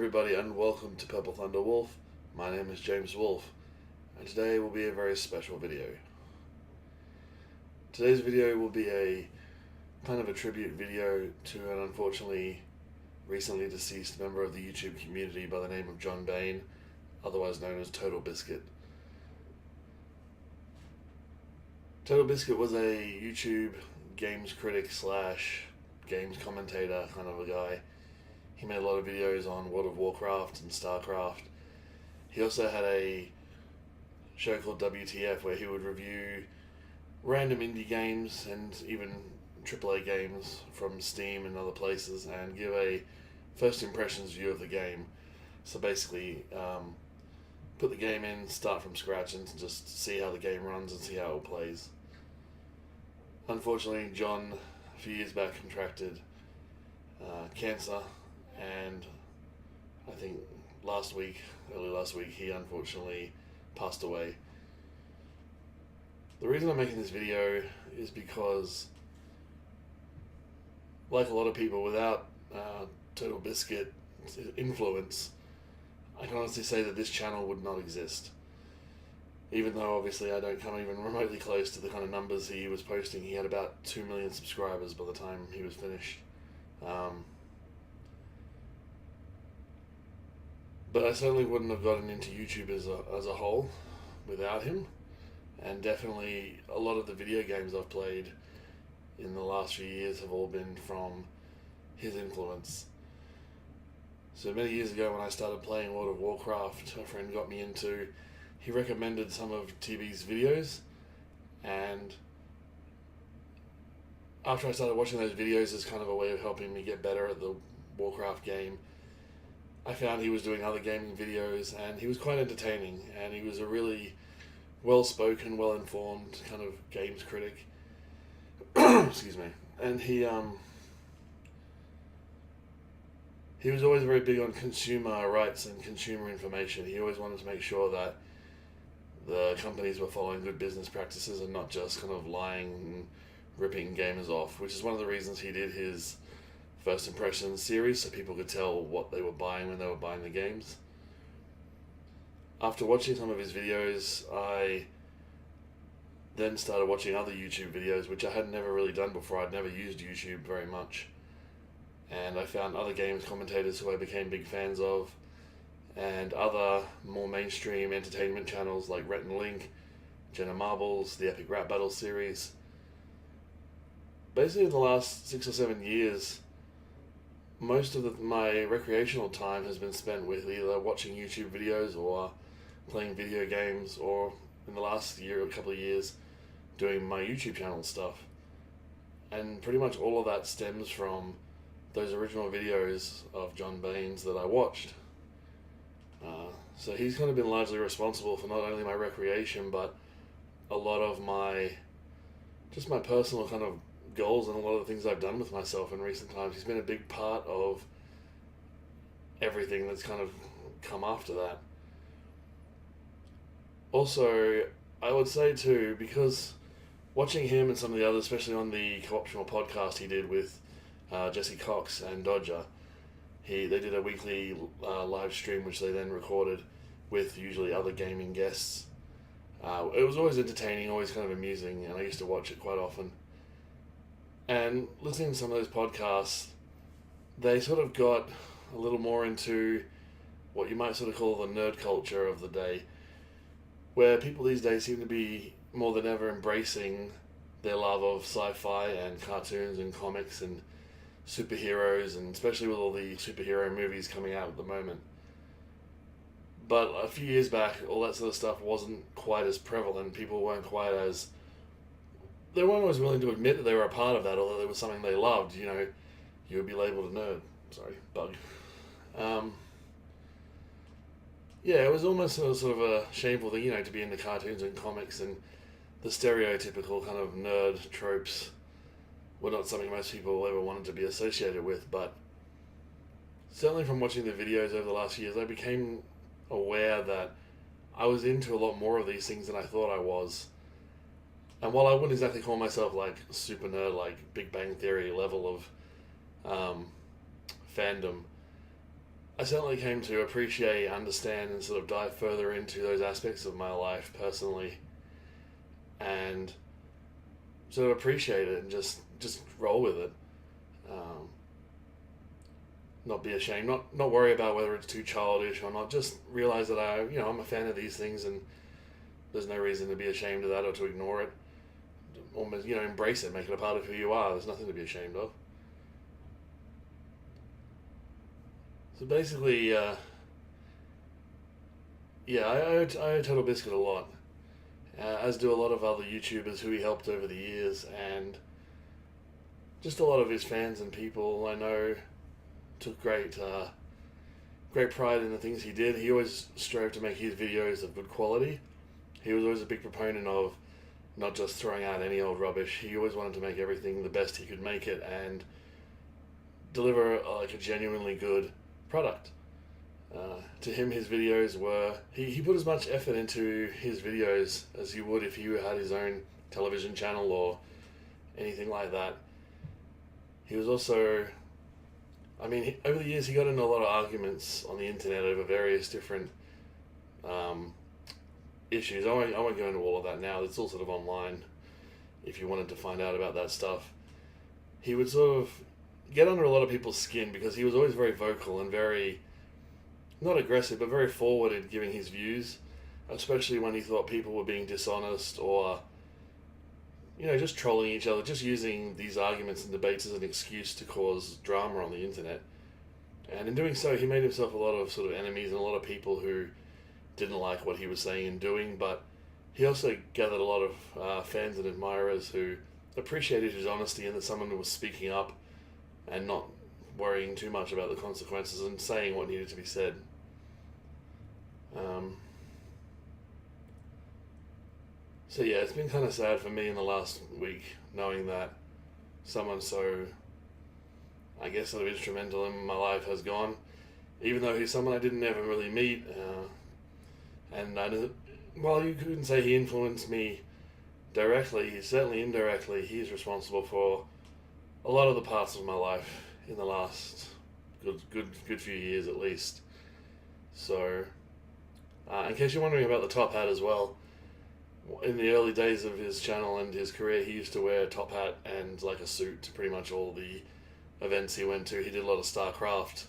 everybody and welcome to Purplethunderwolf. My name is James Wolf and today will be a very special video. Today's video will be a kind of a tribute video to an unfortunately recently deceased member of the YouTube community by the name of John Bain, otherwise known as TotalBiscuit. TotalBiscuit was a YouTube games critic slash games commentator kind of a guy. He made a lot of videos on World of Warcraft and StarCraft. He also had a show called WTF where he would review random indie games and even AAA games from Steam and other places and give a first impressions view of the game. So basically, put the game in, start from scratch and just see how the game runs and see how it plays. Unfortunately, John, a few years back, contracted cancer. And I think early last week, he unfortunately passed away. The reason I'm making this video is because, like a lot of people, without TotalBiscuit influence, I can honestly say that this channel would not exist. Even though obviously I don't come even remotely close to the kind of numbers he was posting. He had about 2 million subscribers by the time he was finished. But I certainly wouldn't have gotten into YouTube as a whole without him, and definitely a lot of the video games I've played in the last few years have all been from his influence. So many years ago when I started playing World of Warcraft, a friend got me into, he recommended some of TB's videos, and after I started watching those videos as kind of a way of helping me get better at the Warcraft game, I found he was doing other gaming videos and he was quite entertaining, and he was a really well-spoken, well-informed kind of games critic. Excuse me. And he was always very big on consumer rights and consumer information. He always wanted to make sure that the companies were following good business practices and not just kind of lying and ripping gamers off, which is one of the reasons he did his first impressions series, so people could tell what they were buying when they were buying the games. After watching some of his videos, I then started watching other YouTube videos, which I had never really done before. I'd never used YouTube very much. And I found other games commentators who I became big fans of, and other more mainstream entertainment channels like Rhett and Link, Jenna Marbles, the Epic Rap Battle series. Basically in the last 6 or 7 years, most of my recreational time has been spent with either watching YouTube videos or playing video games, or in the last year or couple of years doing my YouTube channel stuff. And pretty much all of that stems from those original videos of John Bain's that I watched. So he's kind of been largely responsible for not only my recreation but a lot of my personal kind of goals and a lot of the things I've done with myself in recent times. He's been a big part of everything that's kind of come after that. Also, I would say too, because watching him and some of the others, especially on the Co-optional podcast he did with Jesse Cox and Dodger, they did a weekly live stream which they then recorded with usually other gaming guests. It was always entertaining, always kind of amusing, and I used to watch it quite often. And listening to some of those podcasts, they sort of got a little more into what you might sort of call the nerd culture of the day, where people these days seem to be more than ever embracing their love of sci-fi and cartoons and comics and superheroes, and especially with all the superhero movies coming out at the moment. But a few years back, all that sort of stuff wasn't quite as prevalent. People weren't quite as... They weren't always willing to admit that they were a part of that, although it was something they loved. You know, you would be labelled a nerd. Sorry, bug. Yeah, it was almost sort of a shameful thing, you know, to be into cartoons and comics, and the stereotypical kind of nerd tropes were not something most people ever wanted to be associated with. But certainly from watching the videos over the last few years, I became aware that I was into a lot more of these things than I thought I was. And while I wouldn't exactly call myself like super nerd, like Big Bang Theory level of fandom, I certainly came to appreciate, understand, and sort of dive further into those aspects of my life personally, and sort of appreciate it and just roll with it. Um, not be ashamed, not worry about whether it's too childish or not. Just realize that I'm a fan of these things, and there's no reason to be ashamed of that or to ignore it. Almost, embrace it, make it a part of who you are. There's nothing to be ashamed of. So basically, I owe TotalBiscuit a lot, as do a lot of other YouTubers who he helped over the years, and just a lot of his fans and people I know took great pride in the things he did. He always strove to make his videos of good quality. He was always a big proponent of not just throwing out any old rubbish. He always wanted to make everything the best he could make it and deliver like a genuinely good product. To him, his videos were... He put as much effort into his videos as he would if he had his own television channel or anything like that. He was also... over the years he got into a lot of arguments on the internet over various different issues. I won't go into all of that now. It's all sort of online if you wanted to find out about that stuff. He would sort of get under a lot of people's skin because he was always very vocal and very, not aggressive, but very forward in giving his views, especially when he thought people were being dishonest or, just trolling each other, just using these arguments and debates as an excuse to cause drama on the internet. And in doing so, he made himself a lot of sort of enemies and a lot of people who didn't like what he was saying and doing, but he also gathered a lot of fans and admirers who appreciated his honesty and that someone was speaking up and not worrying too much about the consequences and saying what needed to be said. So yeah, it's been kind of sad for me in the last week knowing that someone so, I guess, sort of instrumental in my life has gone, even though he's someone I didn't ever really meet. While you couldn't say he influenced me directly, certainly indirectly, he's responsible for a lot of the parts of my life in the last good few years at least. So, in case you're wondering about the top hat as well, in the early days of his channel and his career, he used to wear a top hat and like a suit to pretty much all the events he went to. He did a lot of StarCraft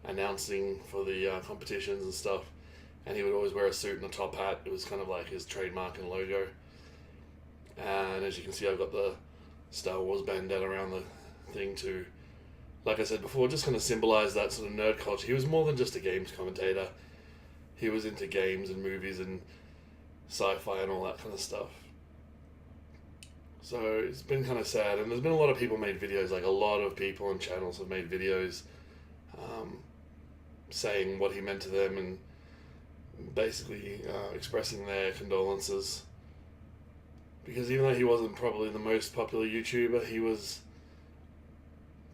announcing for the competitions and stuff, and he would always wear a suit and a top hat. It was kind of like his trademark and logo. And as you can see, I've got the Star Wars bandana around the thing to, like I said before, just kind of symbolize that sort of nerd culture. He was more than just a games commentator. He was into games and movies and sci-fi and all that kind of stuff. So it's been kind of sad, and there's been a lot of people made videos, like a lot of people and channels have made videos saying what he meant to them and basically expressing their condolences. Because even though he wasn't probably the most popular YouTuber, he was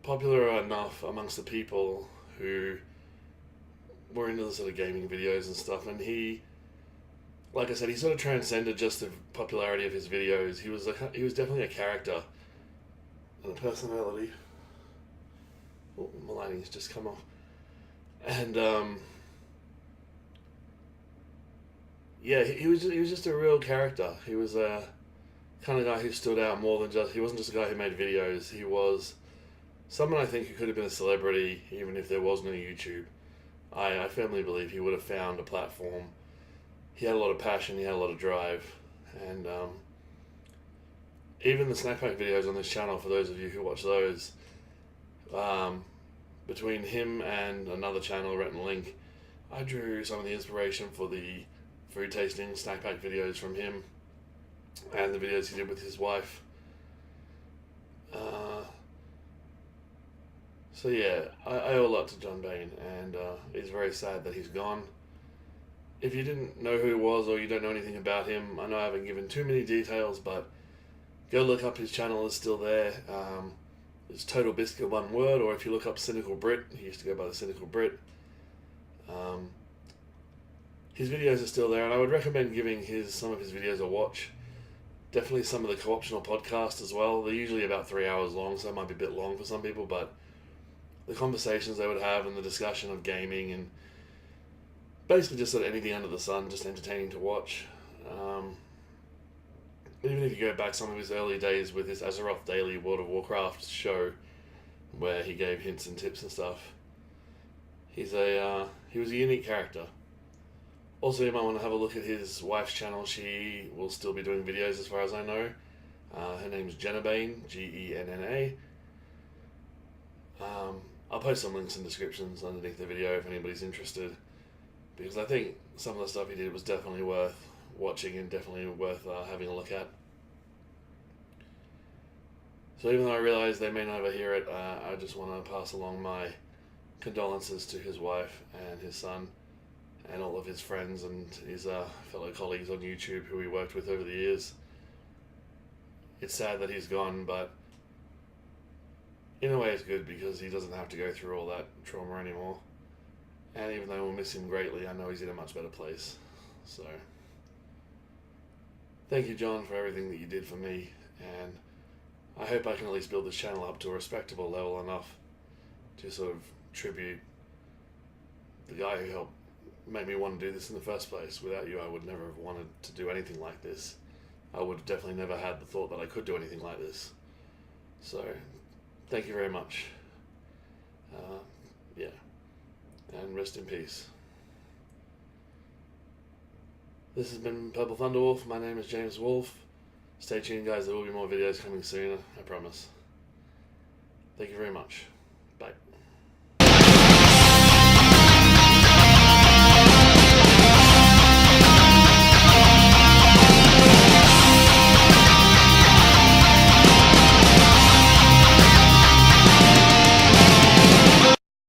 popular enough amongst the people who were into the sort of gaming videos and stuff, and he, like I said, he sort of transcended just the popularity of his videos. He was definitely a character and a personality. Oh, my lighting's just come off. And yeah, he was just a real character. He was a kind of guy who stood out more than just... He wasn't just a guy who made videos. He was someone I think who could have been a celebrity even if there wasn't any YouTube. I firmly believe he would have found a platform. He had a lot of passion, he had a lot of drive, and even the snack pack videos on this channel, for those of you who watch those, between him and another channel, Rhett and Link, I drew some of the inspiration for the food tasting snack pack videos from him and the videos he did with his wife. So yeah, I owe a lot to John Bain, and it's very sad that he's gone. If you didn't know who he was or you don't know anything about him, I know I haven't given too many details, but go look up his channel, it's still there. It's TotalBiscuit, one word, or if you look up Cynical Brit, he used to go by the Cynical Brit. His videos are still there, and I would recommend giving some of his videos a watch. Definitely some of the co-optional podcasts as well. They're usually about 3 hours long, so it might be a bit long for some people, but the conversations they would have and the discussion of gaming and basically just sort of anything under the sun, just entertaining to watch. Even if you go back some of his early days with his Azeroth Daily World of Warcraft show, where he gave hints and tips and stuff, he was a unique character. Also, you might want to have a look at his wife's channel. She will still be doing videos as far as I know. Her name's Jenna Bain, Genna. I'll post some links and descriptions underneath the video if anybody's interested, because I think some of the stuff he did was definitely worth watching and definitely worth having a look at. So even though I realise they may never hear it, I just want to pass along my condolences to his wife and his son and all of his friends and his fellow colleagues on YouTube who he worked with over the years. It's sad that he's gone, but in a way it's good because he doesn't have to go through all that trauma anymore. And even though we'll miss him greatly, I know he's in a much better place. So, thank you, John, for everything that you did for me, and I hope I can at least build this channel up to a respectable level enough to sort of tribute the guy who helped make me want to do this in the first place. Without you, I would never have wanted to do anything like this. I would have definitely never had the thought that I could do anything like this. So, thank you very much. Yeah. And rest in peace. This has been Purplethunderwolf. My name is James Wolf. Stay tuned, guys. There will be more videos coming soon, I promise. Thank you very much. Bye.